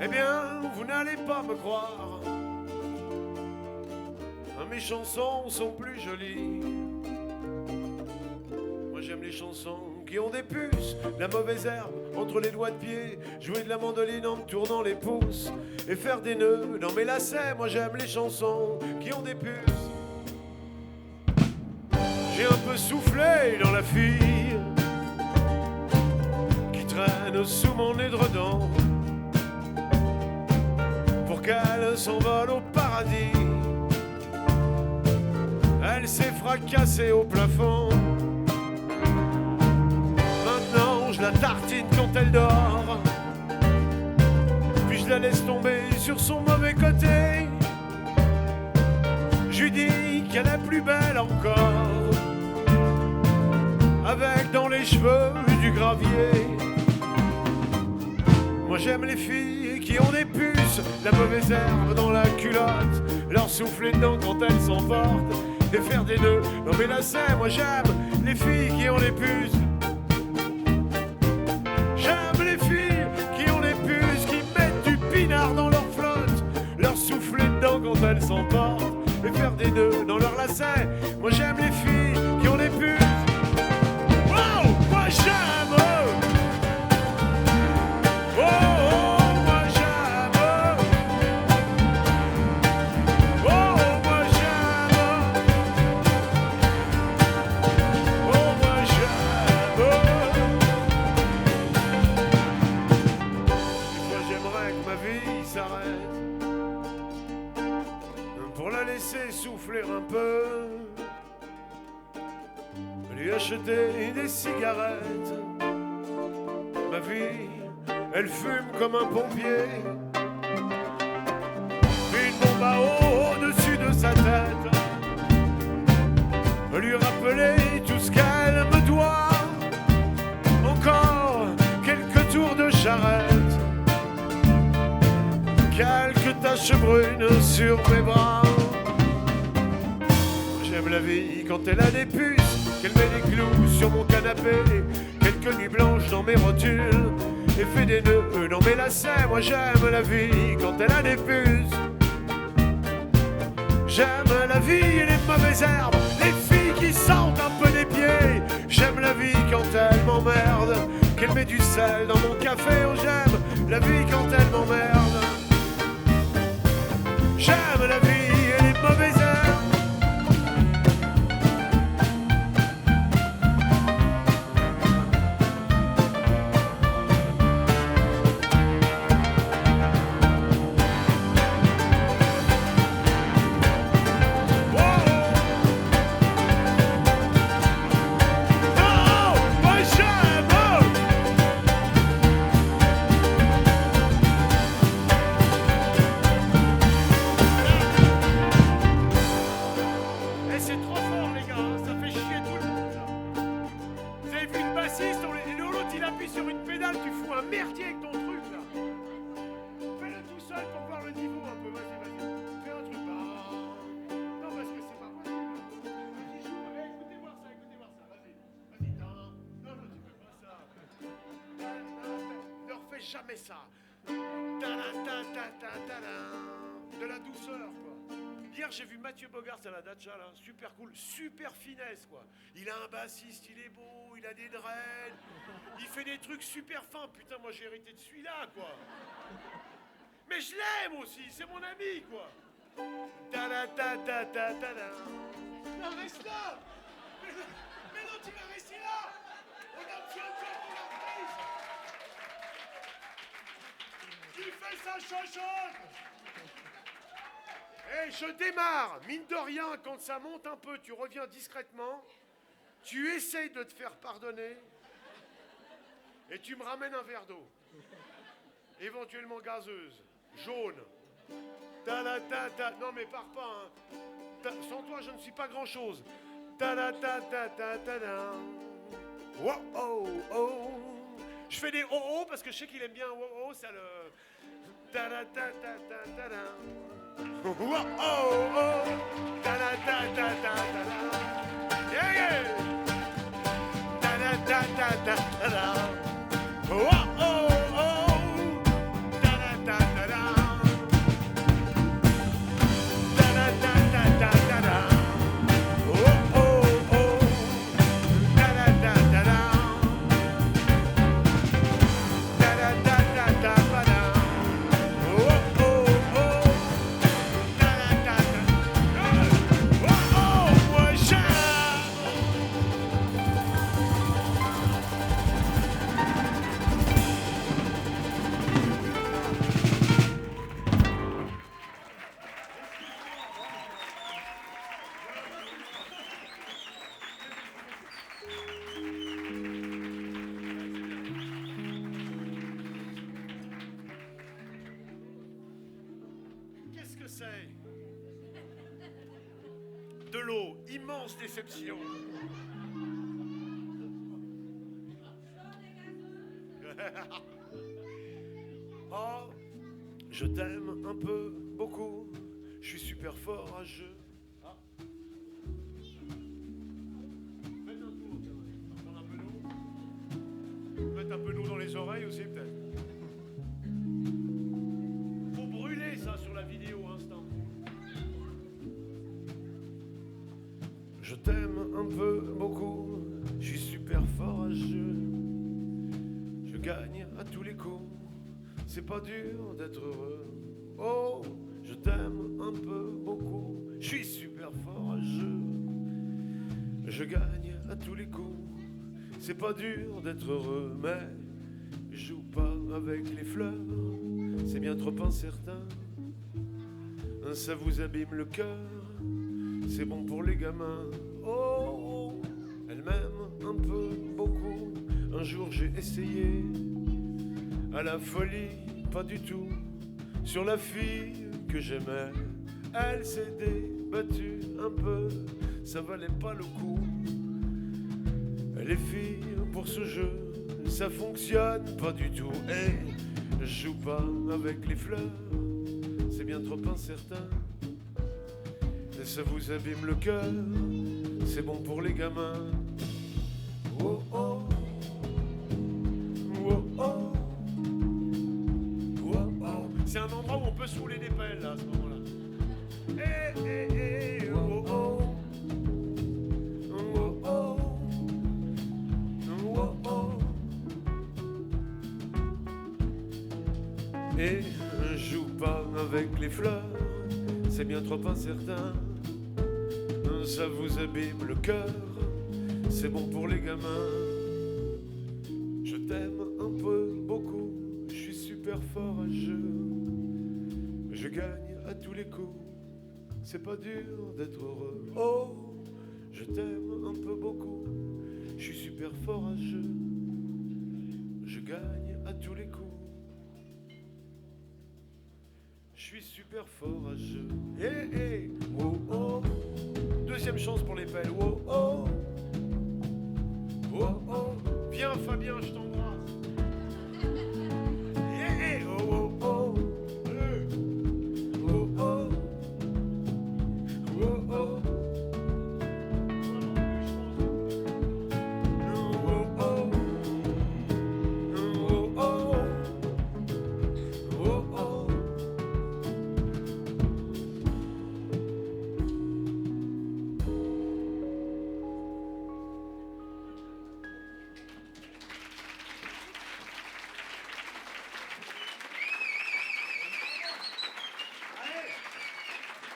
Eh bien, vous n'allez pas me croire. Mes chansons sont plus jolies. Moi j'aime les chansons qui ont des puces, la mauvaise herbe entre les doigts de pied, jouer de la mandoline en me tournant les pouces et faire des nœuds dans mes lacets. Moi j'aime les chansons qui ont des puces. J'ai un peu soufflé dans la fille qui traîne sous mon édredon pour qu'elle s'envole au paradis. Elle s'est fracassée au plafond. Maintenant je la tartine quand elle dort, puis je la laisse tomber sur son mauvais côté. Je lui dis qu'elle est plus belle encore. avec dans les cheveux du gravier. Moi j'aime les filles qui ont des puces, la mauvaise herbe dans la culotte, leur souffler dedans quand elles s'emportent et faire des nœuds dans mes lacets. Moi j'aime les filles qui ont des puces. J'aime les filles qui ont des puces, qui mettent du pinard dans leur flotte, leur souffler dedans quand elles s'emportent et faire des nœuds dans leurs lacets. Moi j'aime les filles qui ont des puces. Wow, moi j'aime. Oh, oh, moi j'aime. Oh, moi j'aime. Oh, moi j'aime. Des fois j'aimerais que ma vie s'arrête pour la laisser souffler un peu, lui acheter des cigarettes. Ma vie, elle fume comme un pompier, une bombe à eau au-dessus de sa tête, lui rappeler tout ce qu'elle me doit, encore quelques tours de charrette, quelques taches brunes sur mes bras. J'aime la vie quand elle a des puces, qu'elle met des clous sur mon canapé, quelques nuits blanches dans mes rotules et fait des nœuds dans mes lacets. Moi j'aime la vie quand elle a des puces. J'aime la vie et les mauvaises herbes, les filles qui sentent un peu des pieds. J'aime la vie quand elle m'emmerde, qu'elle met du sel dans mon café. Oh j'aime la vie quand elle m'emmerde. J'aime la vie et les mauvaises herbes. Jamais ça. De la douceur, quoi. Hier, j'ai vu Mathieu Bogart à la Dacha, là. Super cool, super finesse, quoi. Il a un bassiste, il est beau, il a des dreads. Il fait des trucs super fins. Putain, moi, j'ai hérité de celui-là, quoi. Mais je l'aime aussi, c'est mon ami, quoi. Non, reste là. Mais non, tu vas rester là. On a besoin de toi pour la prise. Tu fais ça, chochotte. Eh, je démarre. Mine de rien, quand ça monte un peu, tu reviens discrètement, tu essayes de te faire pardonner et tu me ramènes un verre d'eau. Éventuellement gazeuse, jaune. Non mais pars pas, hein. Sans toi, je ne suis pas grand-chose. Oh, oh, oh. Je fais des oh-oh parce que je sais qu'il aime bien oh-oh, ça le... Oh, oh, oh. Yeah, yeah. Oh, oh, oh. De l'eau, immense déception. Oh, je t'aime un peu, beaucoup. Je suis super fort à jeu. Ah. Faites un tour, tiens. On va prendre un peu d'eau. Faites un peu d'eau dans les oreilles aussi, peut-être. Faut brûler ça sur la vidéo, instant. Je t'aime un peu, beaucoup. Je suis super fort à jeu. Je gagne à tous les coups. C'est pas dur d'être heureux. Oh, je t'aime un peu, beaucoup. Je suis super fort à jeu. Je gagne à tous les coups. C'est pas dur d'être heureux, mais je joue pas avec les fleurs. C'est bien trop incertain. Ça vous abîme le cœur. C'est bon pour les gamins. Oh, elle m'aime un peu, beaucoup. Un jour j'ai essayé. À la folie, pas du tout. Sur la fille que j'aimais, elle s'est débattue un peu. Ça valait pas le coup. Les filles, pour ce jeu, ça fonctionne pas du tout. Et je joue pas avec les fleurs. C'est bien trop incertain. Et ça vous abîme le cœur. C'est bon pour les gamins. Oh oh. Oh oh. C'est un endroit où on peut se rouler des pelles là, à ce moment-là. Eh, eh, eh, oh, oh. Oh, oh. Oh, oh. Et je joue pas avec les fleurs, c'est bien trop incertain. Ça vous abîme le cœur, c'est bon pour les gamins. Je t'aime un peu, beaucoup, je suis super fort à jeu. Je gagne à tous les coups, c'est pas dur d'être heureux. Oh, je t'aime un peu, beaucoup, je suis super fort à jeu. Je gagne à tous les coups. Je suis super fort à jeu. Eh, eh, oh, oh. Deuxième chance pour les pelles. Oh, oh. Oh, oh. Viens, Fabien, je t'embrasse. Eh, eh, oh, oh, oh. Oh, oh. Oh, oh.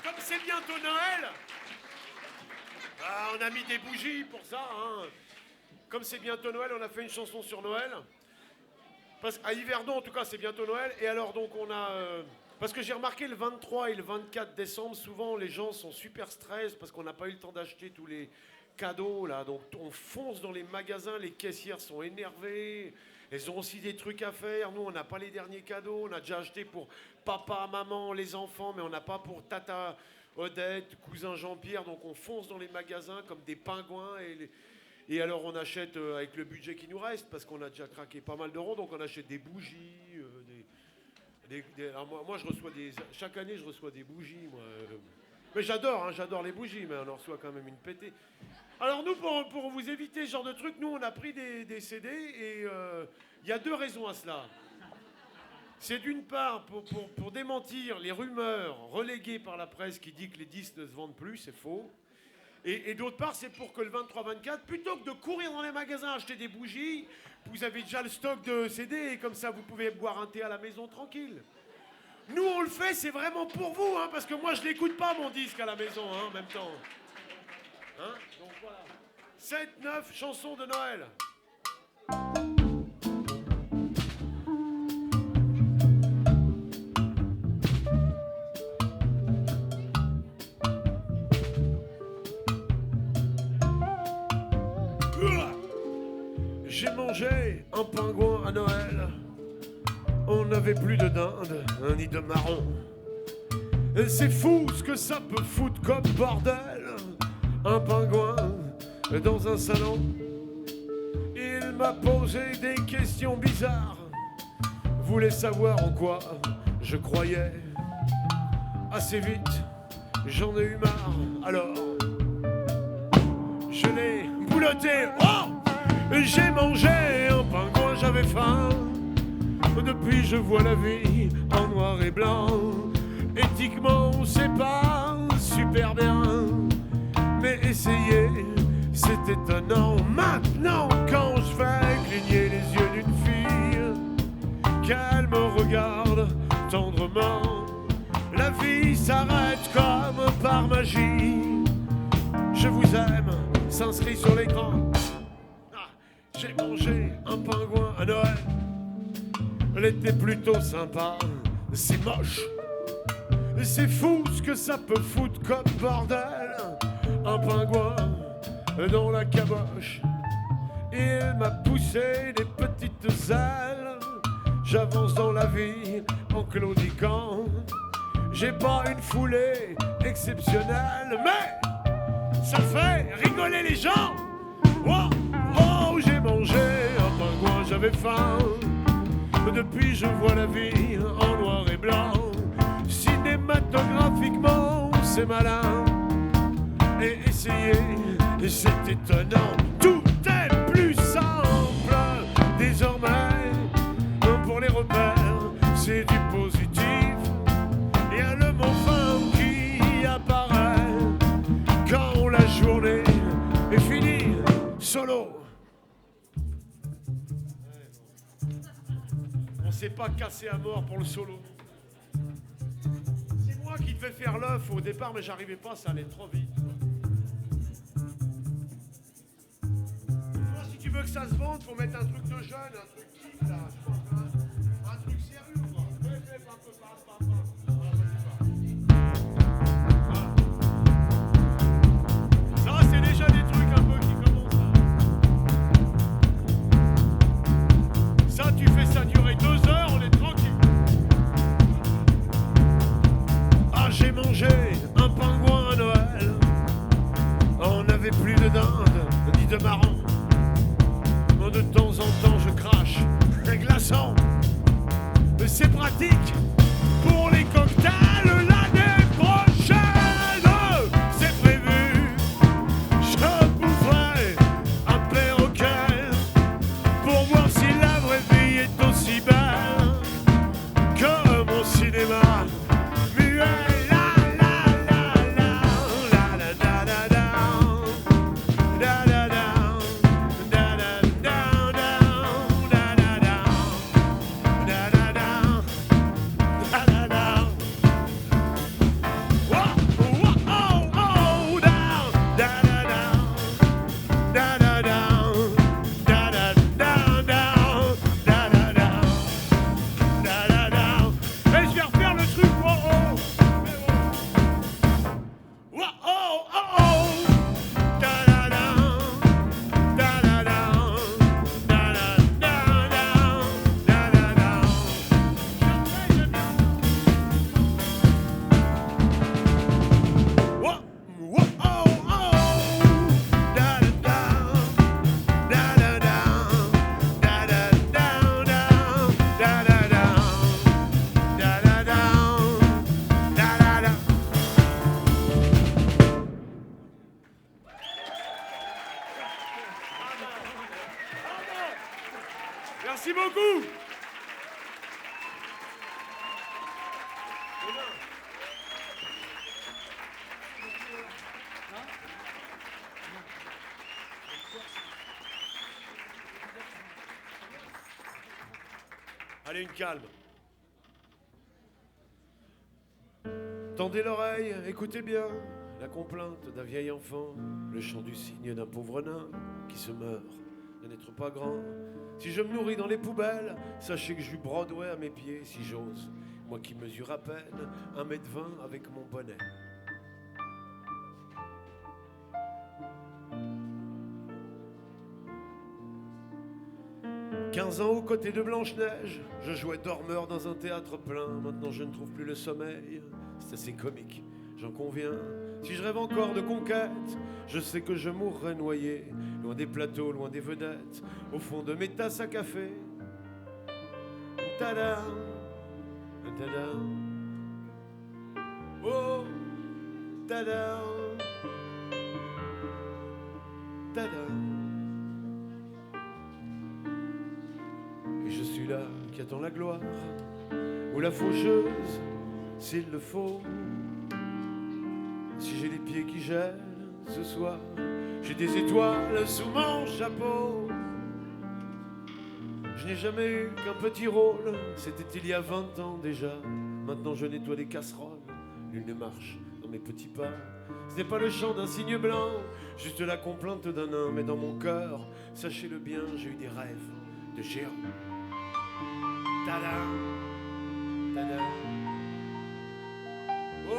Comme c'est bientôt Noël, on a mis des bougies pour ça. Hein. Comme c'est bientôt Noël, on a fait une chanson sur Noël. Parce qu'à Yverdon, en tout cas, c'est bientôt Noël. Et alors, donc, on a... parce que j'ai remarqué le 23 et le 24 décembre, souvent, les gens sont super stress parce qu'on n'a pas eu le temps d'acheter tous les cadeaux, là. Donc, on fonce dans les magasins, les caissières sont énervées. Elles ont aussi des trucs à faire. Nous, on n'a pas les derniers cadeaux. On a déjà acheté pour papa, maman, les enfants, mais on n'a pas pour tata Odette, cousin Jean-Pierre. Donc, on fonce dans les magasins comme des pingouins. Et alors, on achète avec le budget qui nous reste, parce qu'on a déjà craqué pas mal d'euros. Donc, on achète des bougies. Alors moi, je reçois chaque année, je reçois des bougies. Moi. Mais j'adore les bougies, mais on en reçoit quand même une pétée. Alors nous, pour vous éviter ce genre de truc, nous, on a pris des CD et il y a deux raisons à cela. C'est d'une part pour démentir les rumeurs reléguées par la presse qui dit que les disques ne se vendent plus, c'est faux. Et d'autre part, c'est pour que le 23-24, plutôt que de courir dans les magasins acheter des bougies, vous avez déjà le stock de CD et comme ça, vous pouvez boire un thé à la maison tranquille. Nous, on le fait, c'est vraiment pour vous, hein, parce que moi, je l'écoute pas, mon disque, à la maison, hein, en même temps. Hein? Donc voilà. 7-9 chansons de Noël. J'ai mangé un pingouin à Noël. On n'avait plus de dinde, ni de marron. Et c'est fou ce que ça peut foutre comme bordel. Un pingouin dans un salon. Il m'a posé des questions bizarres. voulais savoir en quoi je croyais. Assez vite, j'en ai eu marre, alors je l'ai boulotté. Oh! J'ai mangé un pingouin, j'avais faim. Depuis je vois la vie en noir et blanc. Éthiquement c'est pas super bien, mais essayer c'est étonnant. Maintenant quand je vais cligner les yeux d'une fille, qu'elle me regarde tendrement, la vie s'arrête comme par magie. Je vous aime s'inscrit sur l'écran. J'ai mangé un pingouin à Noël. Elle était plutôt sympa. C'est moche. C'est fou ce que ça peut foutre comme bordel. Un pingouin dans la caboche. Il m'a poussé des petites ailes. J'avance dans la vie en claudiquant. J'ai pas une foulée exceptionnelle, mais ça fait rigoler les gens. Oh, oh, j'ai mangé un pingouin, j'avais faim. Depuis je vois la vie en noir et blanc. Cinématographiquement c'est malin. Et essayer c'est étonnant. Tout est plus simple désormais. Pour les repères c'est du positif. Il y a le mot femme qui apparaît quand la journée est finie. Solo. On s'est pas cassé à mort pour le solo. C'est moi qui devais faire l'œuf au départ, mais j'arrivais pas, ça allait trop vite. Toi, si tu veux que ça se vende, faut mettre un truc de jeune, un truc kiff là. Un truc sérieux quoi. Ça, c'est déjà des trucs un peu qui commencent à... Ça, tu fais ça durer 2 heures, on est tranquille. Ah, j'ai mangé un pingouin à Noël. On n'avait plus de dinde, ni de marron. De temps en temps, je crache un glaçon. C'est pratique pour les cocktails. L'année prochaine, c'est prévu. Je boufferai un perroquet pour voir si la vraie vie est aussi belle que mon cinéma muet. Merci beaucoup. Allez, une calme. Tendez l'oreille, écoutez bien la complainte d'un vieil enfant, le chant du cygne d'un pauvre nain qui se meurt de n'être pas grand. Si je me nourris dans les poubelles, sachez que je suis Broadway à mes pieds, si j'ose. Moi qui mesure à peine 1,20 m avec mon bonnet. « 15 ans aux côtés de Blanche-Neige, je jouais dormeur dans un théâtre plein. Maintenant je ne trouve plus le sommeil, c'est assez comique, j'en conviens. Si je rêve encore de conquête, je sais que je mourrai noyé, loin des plateaux, loin des vedettes, au fond de mes tasses à café. tada, tada. Oh, tada, tada. Et je suis là qui attend la gloire, ou la faucheuse, s'il le faut. Si j'ai les pieds qui gèlent ce soir, j'ai des étoiles sous mon chapeau. Je n'ai jamais eu qu'un petit rôle, c'était il y a 20 ans déjà. Maintenant je nettoie les casseroles, l'une ne marche dans mes petits pas. Ce n'est pas le chant d'un cygne blanc, juste la complainte d'un nain. Mais dans mon cœur, sachez-le bien, j'ai eu des rêves de géant. Tada, tada. Oh,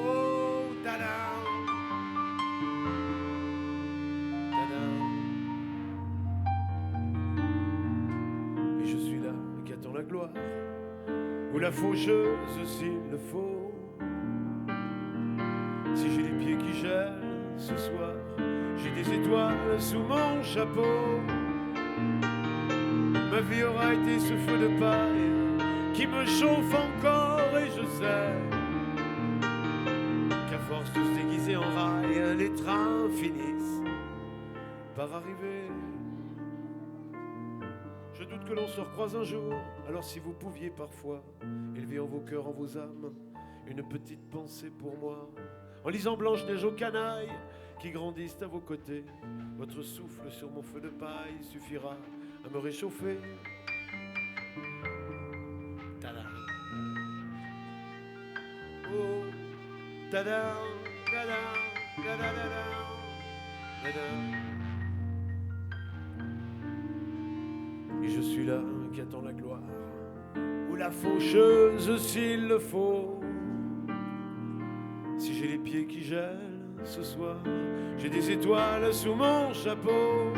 oh, tada, tada. Et je suis là qui attend la gloire, ou la faucheuse s'il le faut. Si j'ai les pieds qui gèlent ce soir, j'ai des étoiles sous mon chapeau. Ma vie aura été ce feu de paille qui me chauffe encore, et je sais qu'à force de se déguiser en rail, les trains finissent par arriver. Je doute que l'on se recroise un jour, alors si vous pouviez parfois élever en vos cœurs, en vos âmes, une petite pensée pour moi, en lisant Blanche-Neige aux canailles qui grandissent à vos côtés, votre souffle sur mon feu de paille suffira à me réchauffer. Tada. Oh, tada, tada, tada, tada, tada. Et je suis là qui attend la gloire, ou la faucheuse s'il le faut. Si j'ai les pieds qui gèlent ce soir, j'ai des étoiles sous mon chapeau.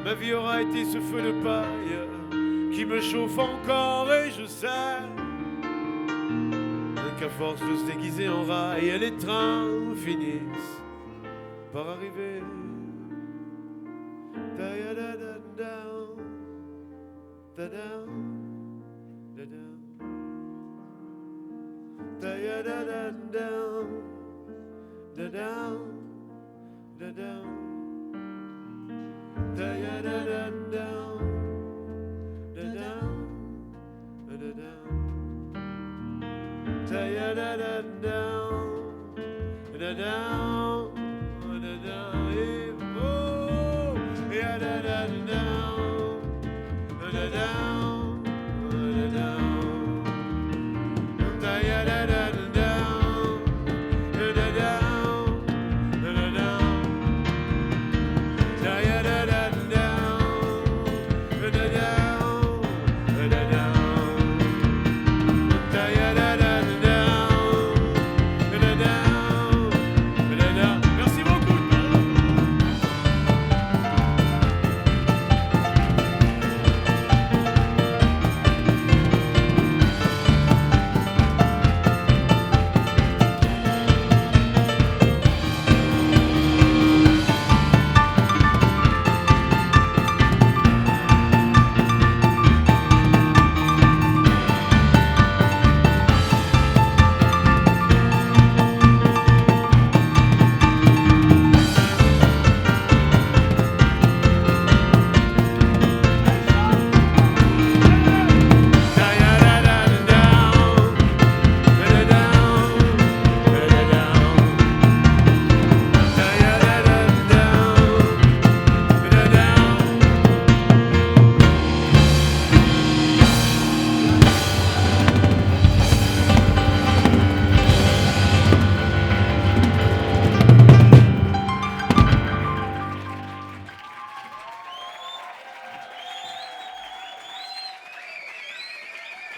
Ma vie aura été ce feu de paille qui me chauffe encore, et je sais qu'à force de se déguiser en rail, les trains finissent par arriver. Merci beaucoup.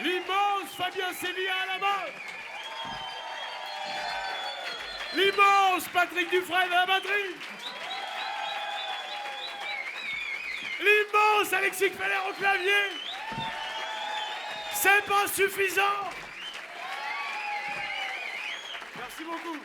L'immense Fabien Sévilla à la main. L'immense Patrick Dufresne à la batterie. L'immense Alexis Feller au clavier. C'est pas suffisant. Merci beaucoup.